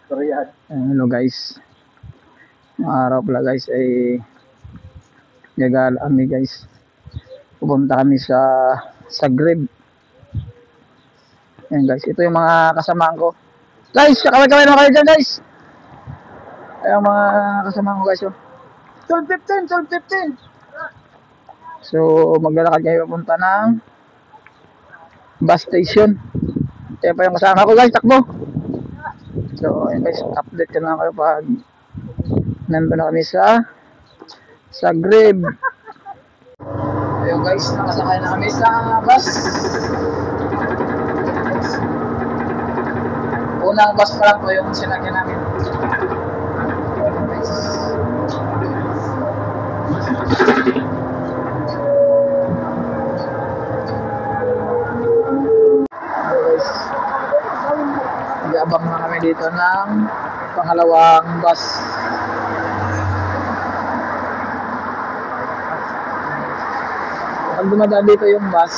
Hello guys. Ang araw pala guys ay gagala kami guys. Pupunta kami sa Zagreb. Ayan guys, ito yung mga kasamaan ko. Guys, kakaway-kaway naman kayo dyan guys. Ayan mga kasamaan ko guys. 12:15, 12:15. So maglalakad kayo papunta ng bus station. Kaya pa yung kasama ko guys, takbo. So ayan guys, update ko na kayo pag nandun na kami sa Zagreb. Ayun guys, nakasakay na kami sa bus. Unang bus pa lang po yung sinakyan namin. Ayun guys. Nag-aabang na kami dito ng pangalawang bus. Pag dumadaan dito yung bus,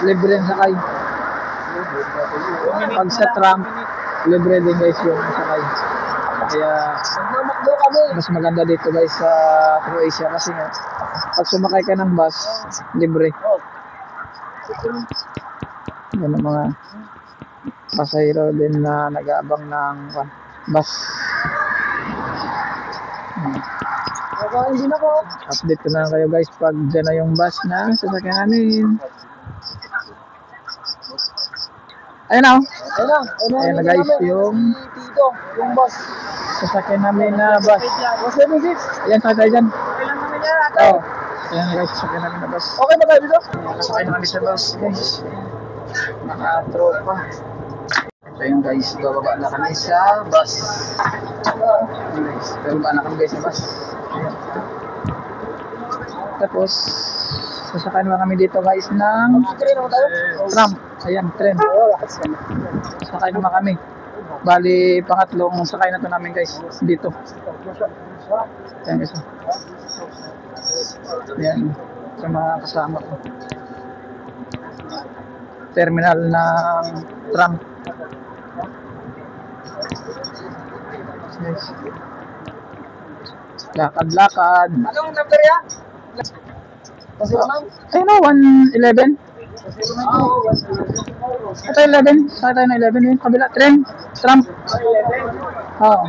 libre ang sakay. Pag sa tram, libre din guys yung sakay. Kaya mas maganda dito guys sa Croatia kasi nga pag sumakay ka ng bus, libre. Yan ang mga pasahero din na nag-aabang ng bus. Update ko na kayo guys pag dyan na yung bus na sasakyan namin. Ayun na. Ayun na guys yung bus. Sasakyan namin na bus. Ayan, sakay tayo dyan. Oo. Ayan na guys, sasakyan namin na bus. Okay na tayo dito? Sasakyan namin sa bus guys. Naka-tropa. So yun guys, bababa na kami sa bus. Bababa na kami guys sa bus. Ayan. Tapos sasakay naman kami dito guys ng tram. Ayan, tren. Sakay naman kami. Bali, pangatlong sakay na to namin guys dito. Ayan guys. Ayan, sa mga kasama ko. Terminal ng tram. Yes. Lakad-lakad. Anong number yan? Ayun na, 111. Ito 11. Saka tayo na 11 yun. Kabila, tram. Oo.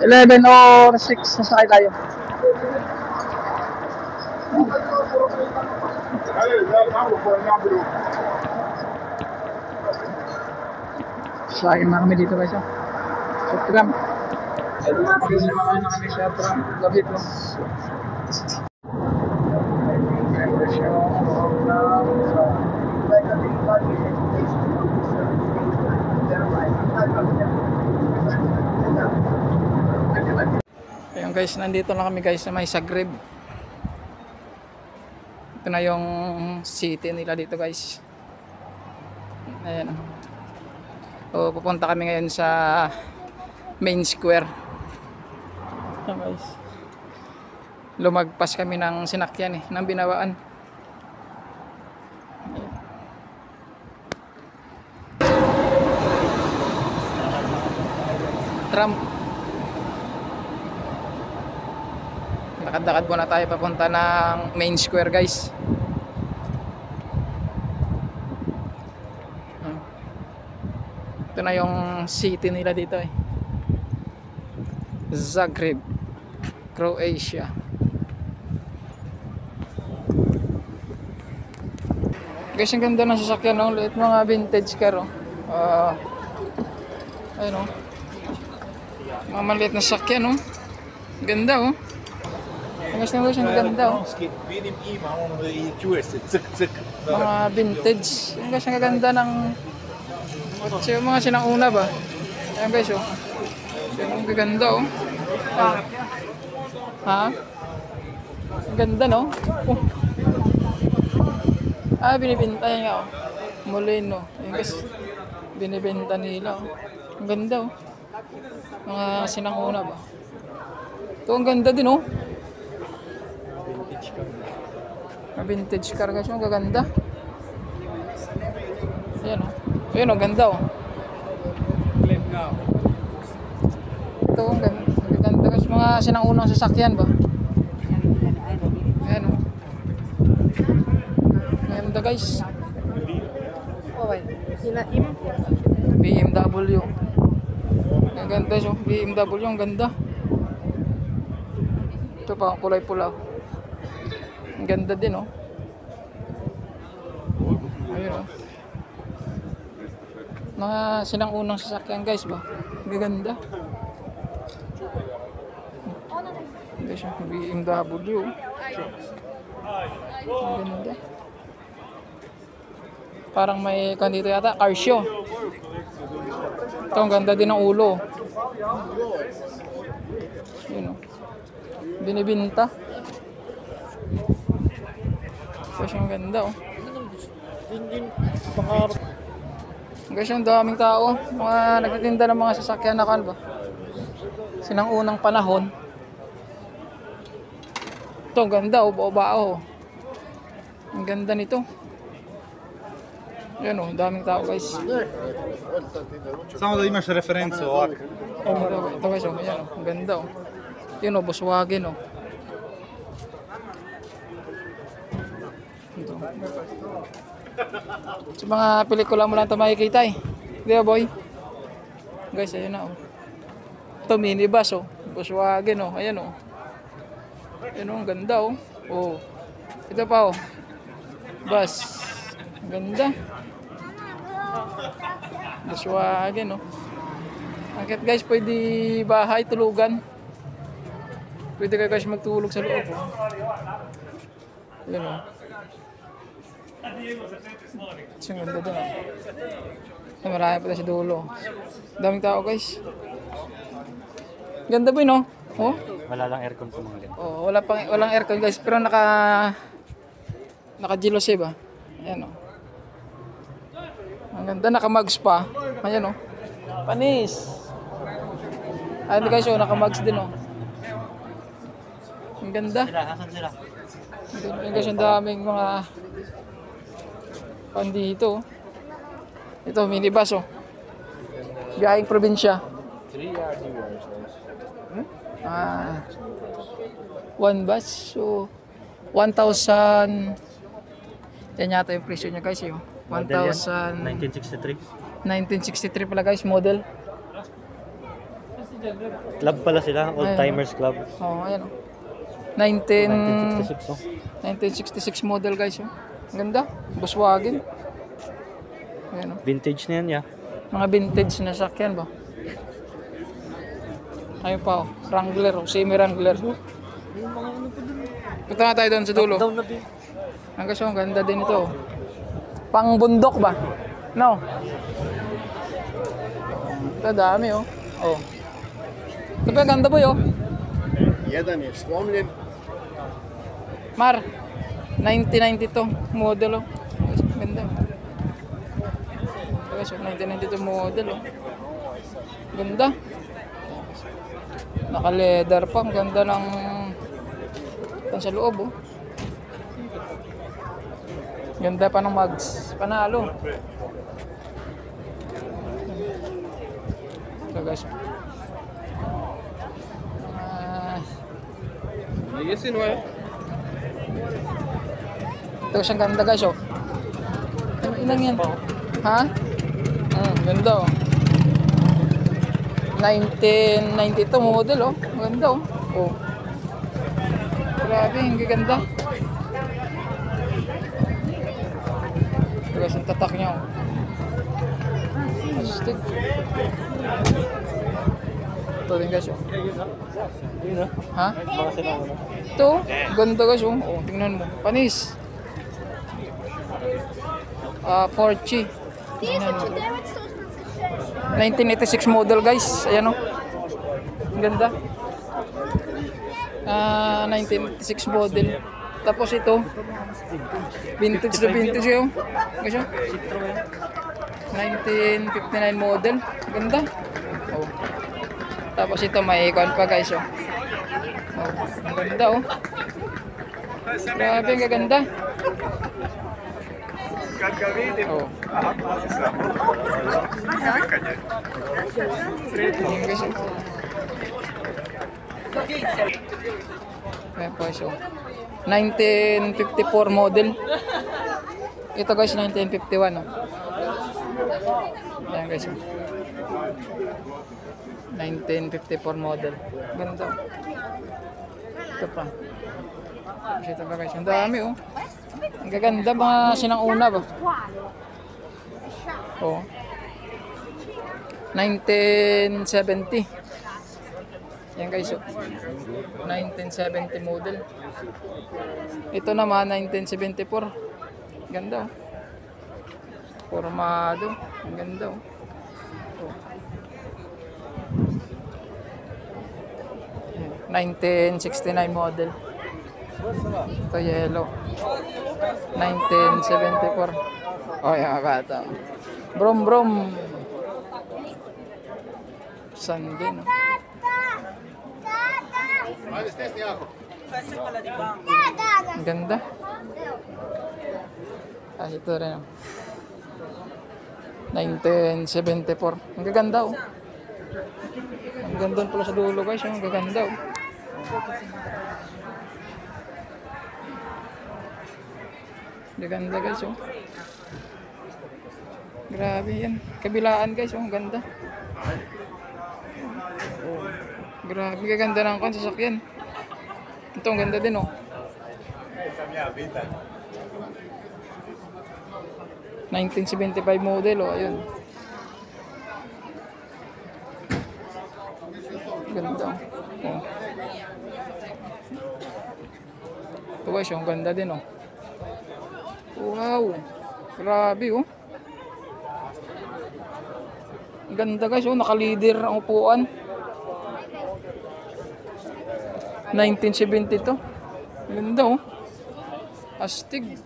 11 or 6 sasakay tayo. Sasakay na kami dito guys. Sa tram. Sasakay na kami sa tram. Labit lang. Ayun guys, nandito na kami guys sa may Zagreb. Ito na yung city nila dito guys. Ayan. So, pupunta kami ngayon sa main square. Ayan guys. Lumagpas kami ng sinakyan ng Binawaan. Tram. Lakad-lakad muna tayo papunta ng main square guys. Ito na yung city nila dito Zagreb, Croatia. Guys, ang ganda ng sasakyan, no? Liit mga vintage car, ayun, mga maliit na sasakyan, no? Ganda, Guys, ang ganda, mga vintage. Guys, ang ganda ng mga sinauna ba? Ayan guys, ang ganda, ha? Ang ganda, no? Binibenta nga, Molino. Ayan guys, binibenta nila, Ang ganda, mga sinanguna ba? Ito, ang ganda din, Vintage car guys, ang gaganda. Ayan, Yun, ang ganda oh. Ito, ang ganda. Ang ganda kasi mga sinangunang sasakyan ba? Ayan oh. Ang ganda guys. Okay. Sila im. BMW. Ang ganda siya. BMW, ang ganda. Ito pa, kulay pula. Ang ganda din oh. Ayun oh. Mga sinangunang sasakyan guys ba? Ang ganda. Ito siya, BMW. Ang ganda. Parang may kandito yata, car show. Ito, ang ganda din ng ulo. Yun o. Binibinta. Ito siya, ang ganda o. Guys, ang daming tao. Mga nagtitinda ng mga sasakyan na kalba. Sinang unang panahon. Ito, ang ganda o. Bao-bao. Ang ganda nito. Yan o, daming tao guys. Samo da imaš referencu ovako. Ito guys o, yan o, ang ganda o. Yan o, Volkswagen o. Ito. Sa mga pelikula mo lang ito makikita eh. Di ba boy? Guys, ayun na o. Ito minibus o, Volkswagen o, ayan o. Yan o, ang ganda o. O, ito pa o. Bus. Ang ganda. Volkswagen, no? Akit guys, pwede bahay, tulugan. Pwede kayo guys magtulog sa loob. Oh. Yun, no? Ang ganda din, oh. Ay, marami pa tayo sa dulo. Daming tao guys. Ganda ba yun, no? Oh? Wala lang aircon po mga ganito. Oh, walang aircon guys, pero naka-Gilos ba? Ayan, oh. Ang ganda, naka-mugs pa. Ayan o. Panis. Ayan guys o, naka-mugs din o. Ang ganda. Asan sila? Ang guys, ang daming mga pandito. Ito, minibus o. Biyahing probinsya. One bus. So, 1,000. Yan yata yung presyo niya guys yun. 1,000. 1963. 1963 pala guys, model. Club pala sila, Old Timers Club. Oh, ayan oh. 1966 oh. 1966 model guys oh. Ang ganda, Volkswagen. Ayan oh. Vintage na yan, yeah. Mga vintage na sakyan ba? Ayun pa oh, Wrangler oh, semi Wrangler. Punta na tayo doon sa dulo. Ang guys, ang ganda din ito oh. Pang bundok ba? No. Ito dami oh. Oh. Ito pa ganda boy oh. Jedan je slomljen. Mar 1992 model oh. Ganda. Guys, 1992 model oh. Ganda. Naka-leather pa, ang ganda ng sa loob oh. Ganda pa ng mugs. Panalo. Ito guys. Ito siyang ganda guys oh. Ano ilang yan? Ha? Ganda oh. 1992 model oh. Ganda oh. Oh. Grabe, hindi ganda. Guys, ang tatak niya oh. Astig. Ito din guys oh. Ha? Ito, ganda guys oh. Oh, tingnan mo. Panis. Forchi. Tingnan mo. 1986 model guys. Ayan oh. Ang ganda. 1986 model. Tapos ito, vintage na vintage yun. Guys yun? 1959 model. Ganda. Oh. Tapos ito may icon pa guys. Oh. Oh. Ang ganda oh. Grabe, ang gaganda. Oh. Ayan guys. Ayan po guys. 1954 model. Ito guys, 1951. Ayan guys. 1954 model. Ganda. Ito pa. Ito pa guys. Ang dami oh. Ang gaganda, mga sinang-una ba? Oh. 1970. Yan guys, oh. 1970 model. Ito naman 1974. Ganda oh. Formado. Ang ganda oh. Oh. 1969 model. Ito yellow. 1974. Oh, yung bata. Brom brom. Sunday, no? Ang ganda. Ah, ito rin. Oh. 1974. Ang gaganda, oh. Ang ganda pala sa dulo, guys. Ang gaganda, oh. Gaganda, guys, oh. Grabe yan. Kabilaan, guys, oh. Ang ganda. Oh. Grabe, gaganda ng kan sasakyan. Ito, ang ganda din, oh. ...1975 model, oh, ayun. Ganda, oh. Ito guys, ang ganda din, oh. Wow, grabe, oh. Ang ganda guys, oh, naka-leader ang upuan. 1972. Ang ganda, oh. Astig.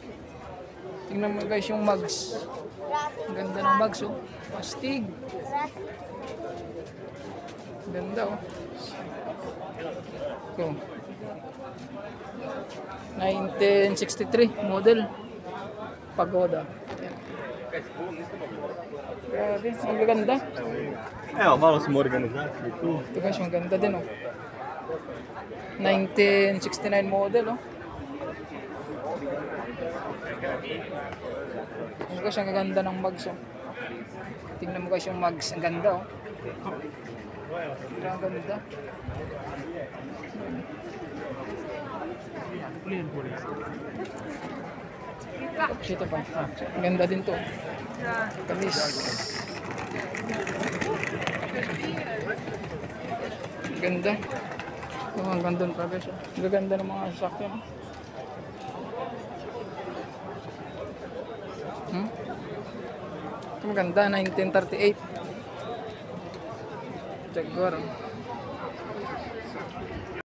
Tingnan mo guys yung mugs. Ang ganda ng mugs, oh. Astig. Ang ganda, oh. Ito. 1963 model. Pagoda. Grabe, ang ganda. Malo smo organizacije tu. Ito guys, ang ganda din, oh. 1969 model, oh. Ang guys, ang ganda ng mugs, oh. Tingnan mo guys yung mugs, ang ganda, oh. Ang ganda. Tapos ito pa. Ang ganda din to. Kamis. Ang ganda. Oh, ang ganda ng progress. Ang ganda ng mga sasakyan. Ito maganda, 1938. Jaguar.